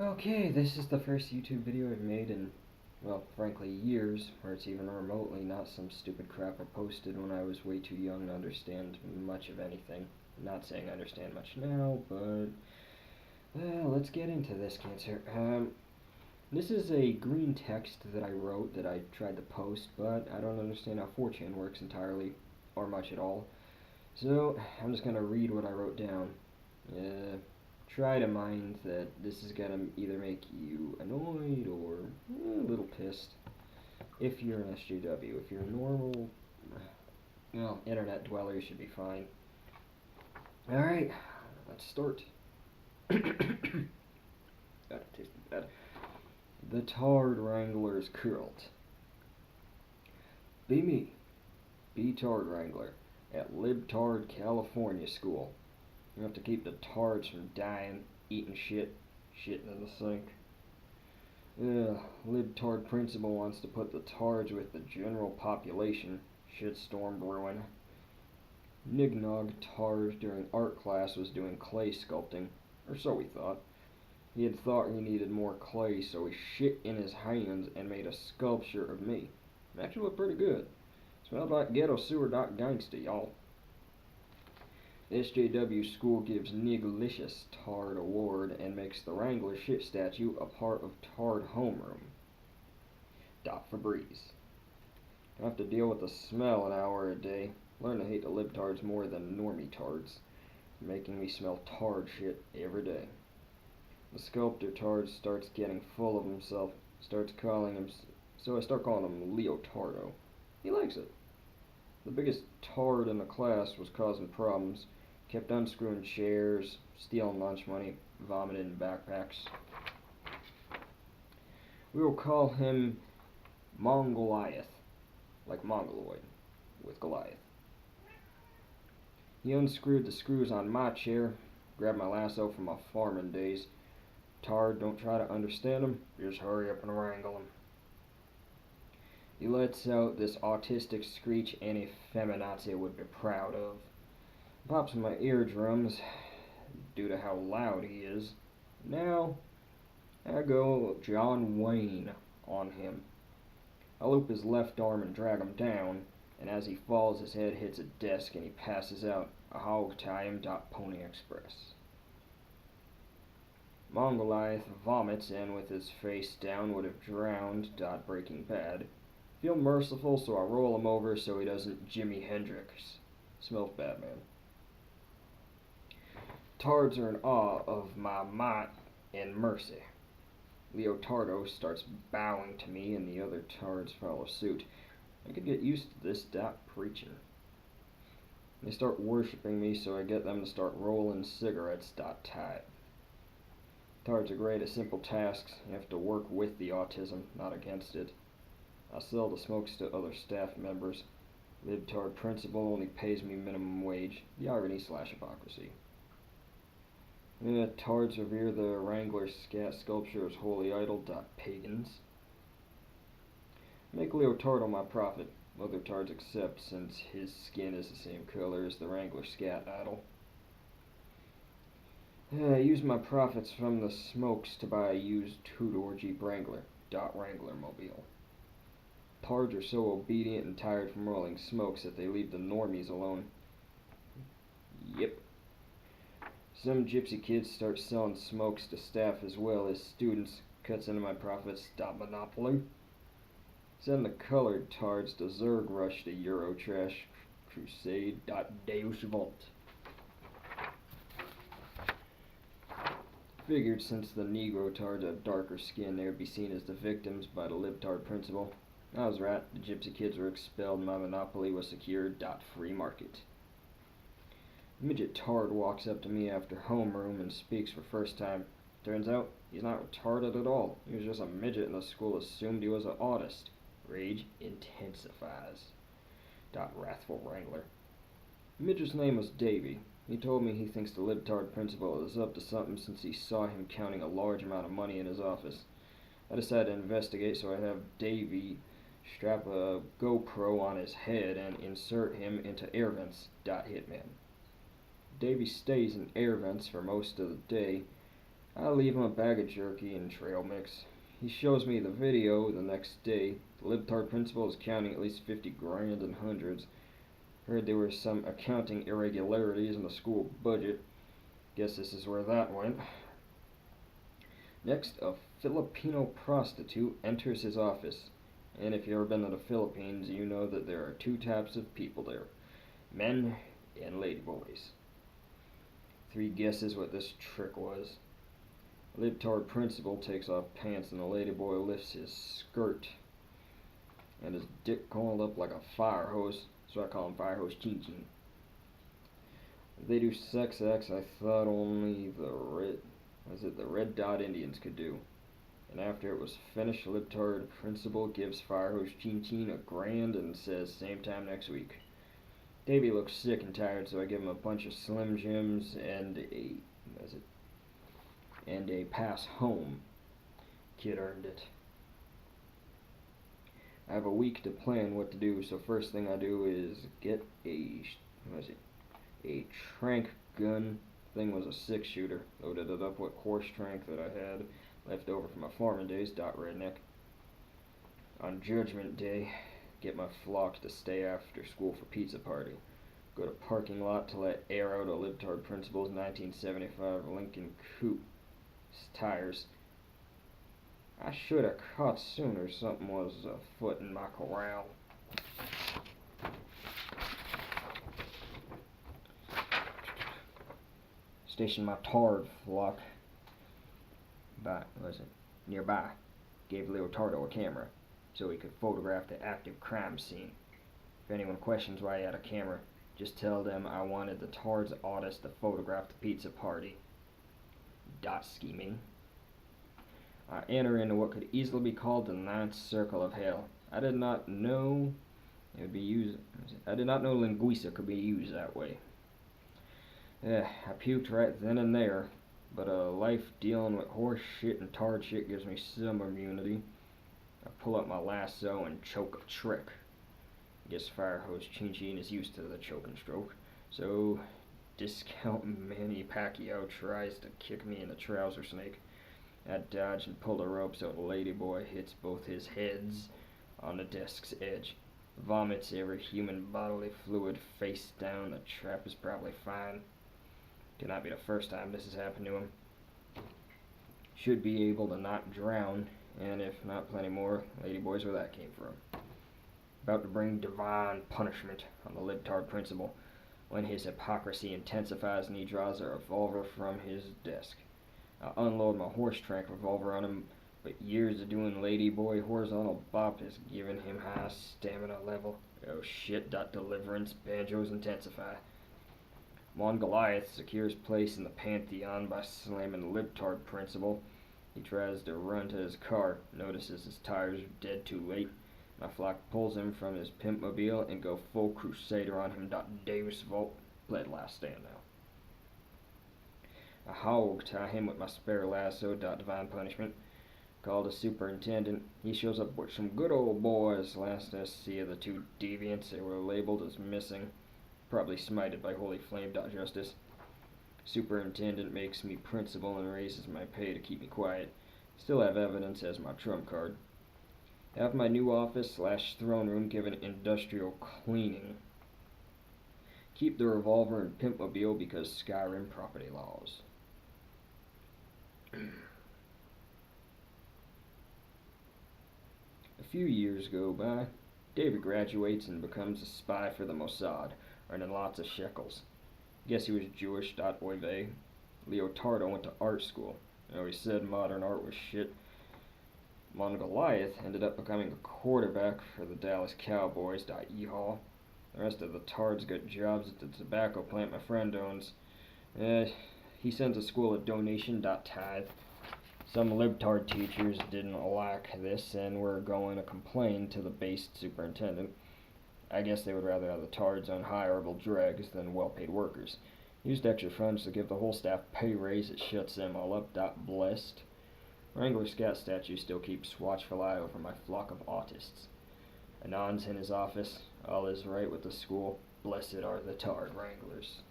Okay, this is the first YouTube video I've made in, well, frankly, years, where it's even remotely not some stupid crap I posted when I was way too young to understand much of anything. I'm not saying I understand much now, but, well, let's get into this cancer. This is a green text that I wrote that I tried to post, but I don't understand how 4chan works entirely, or much at all. So, I'm just gonna read what I wrote down. Try to mind that this is gonna either make you annoyed or a little pissed if you're an SJW. If you're a normal, well, internet dweller, you should be fine. Alright, let's start. Gotta taste bad. The Tard Wrangler's Cult. Be me. Be Tard Wrangler at Libtard, California school. You have to keep the tards from dying, eating shit, shitting in the sink. Libtard principal wants to put the tards with the general population. Shitstorm brewing. Nignog Tard during art class was doing clay sculpting, or so he thought. He had thought he needed more clay, so he shit in his hands and made a sculpture of me. It actually looked pretty good. Smelled like ghetto sewer dot gangsta, y'all. SJW school gives Niglicious Tard award and makes the Wrangler shit statue a part of Tard homeroom. Febreze. I have to deal with the smell an hour a day. Learn to hate the libtards more than normie tards. Making me smell tard shit every day. The sculptor tard starts getting full of himself. So I start calling him Leotardo. He likes it. The biggest tard in the class was causing problems. Kept unscrewing chairs, stealing lunch money, vomited in backpacks. We will call him Mongoliath, like Mongoloid, with Goliath. He unscrewed the screws on my chair, grabbed my lasso from my farming days. Tard, don't try to understand him, just hurry up and wrangle him. He lets out this autistic screech any feminazi would be proud of. Pops in my eardrums due to how loud he is. Now, I go John Wayne on him. I loop his left arm and drag him down, and as he falls, his head hits a desk and he passes out. A hog tie him. Pony Express. Mongoliath vomits and with his face down would have drowned. Breaking Bad. Feel merciful, so I roll him over so he doesn't Jimi Hendrix. Smells bad, man. Tards are in awe of my might and mercy. Leotardo starts bowing to me and the other tards follow suit. I could get used to this. Preaching. They start worshipping me, so I get them to start rolling cigarettes. Type. Tards are great at simple tasks. You have to work with the autism, not against it. I sell the smokes to other staff members. Libtard principal only pays me minimum wage. The irony/hypocrisy. Tards revere the Wrangler scat sculpture as holy idol. Pagans. Make Leotardo my prophet. Other tards accept since his skin is the same color as the Wrangler scat idol. I use my profits from the smokes to buy a used two-door Jeep Wrangler. Wrangler mobile. Tards are so obedient and tired from rolling smokes that they leave the normies alone. Yep. Some gypsy kids start selling smokes to staff as well as students. Cuts into my profits. Monopoly. Send the colored tards to Zerg Rush to Eurotrash Crusade. Deus Vult. Figured since the Negro tards have darker skin, they would be seen as the victims by the libtard principal. I was right. The gypsy kids were expelled and my monopoly was secured. Free market. Midget Tard walks up to me after homeroom and speaks for first time. Turns out, he's not retarded at all. He was just a midget and the school assumed he was an autist. Rage intensifies. Wrathful Wrangler. Midget's name was Davy. He told me he thinks the libtard principal is up to something since he saw him counting a large amount of money in his office. I decided to investigate, so I have Davy strap a GoPro on his head and insert him into air vents. Hitman. Davy stays in air vents for most of the day, I leave him a bag of jerky and trail mix. He shows me the video the next day. The libtard principal is counting at least 50 grand in hundreds. Heard there were some accounting irregularities in the school budget. Guess this is where that went. Next, a Filipino prostitute enters his office. And if you've ever been to the Philippines, you know that there are two types of people there: men and ladyboys. 3 guesses what this trick was. The libtard principal takes off pants and the ladyboy lifts his skirt. And his dick coiled up like a fire hose, so I call him Fire Hose Chin Chin. They do sex acts I thought only the Red Dot Indians could do. And after it was finished, the libtard principal gives Fire Hose Chin Chin $1,000 and says same time next week. Davey looks sick and tired, so I give him a bunch of Slim Jims and a pass home. Kid earned it. I have a week to plan what to do, so first thing I do is get a trank gun. Thing was a 6-shooter. Loaded it up with horse trank that I had left over from my farming days. Redneck. On Judgment Day, get my flock to stay after school for pizza party. Go to parking lot to let air out a libtard principal's 1975 Lincoln Coupe tires. I should have caught sooner. Something was afoot in my corral. Station my tard flock nearby. Gave Leotardo a camera so he could photograph the active crime scene. If anyone questions why he had a camera, just tell them I wanted the tard's artist to photograph the pizza party. Dot scheming. I enter into what could easily be called the 9th circle of hell. I did not know linguiça could be used that way. I puked right then and there, but life dealing with horse shit and tard shit gives me some immunity. I pull up my lasso and choke a trick. Guess Fire Hose Chin Chin is used to the choking stroke, so discount Manny Pacquiao tries to kick me in the trouser snake. I dodge and pull the rope so the ladyboy hits both his heads on the desk's edge. Vomits every human bodily fluid face down. The trap is probably fine. Cannot be the first time this has happened to him. Should be able to not drown, and if not plenty more, ladyboys where that came from. About to bring divine punishment on the libtard principal when his hypocrisy intensifies and he draws a revolver from his desk. I unload my horse trank revolver on him, but years of doing ladyboy horizontal bop has given him high stamina level. Oh shit, deliverance, banjos intensify. Mon Goliath secures place in the pantheon by slamming the libtard principal. He tries to run to his car, notices his tires are dead too late. My flock pulls him from his pimp mobile and go full crusader on him. Davis Vault, pled last stand now. I hog tie him with my spare lasso. Divine punishment. Called the superintendent. He shows up with some good old boys. Last I see of the 2 deviants, they were labeled as missing. Probably smited by holy flame. Justice. Superintendent makes me principal and raises my pay to keep me quiet. Still have evidence as my trump card. Have my new office / throne room given industrial cleaning. Keep the revolver and pimp mobile because Skyrim property laws. A few years go by. David graduates and becomes a spy for the Mossad, earning lots of shekels. Guess he was Jewish. Oy vey. Leotardo went to art school. He said modern art was shit. Mon Goliath ended up becoming a quarterback for the Dallas Cowboys. Yeehaw. The rest of the tards got jobs at the tobacco plant my friend owns. He sends a school a donation. Tithe. Some libtard teachers didn't like this and were going to complain to the based superintendent. I guess they would rather have the tards on hireable dregs than well-paid workers. Used extra funds to give the whole staff pay raise. It shuts them all up. Blessed. Wrangler Scout statue still keeps watchful eye over my flock of autists. Anon's in his office. All is right with the school. Blessed are the tard wranglers.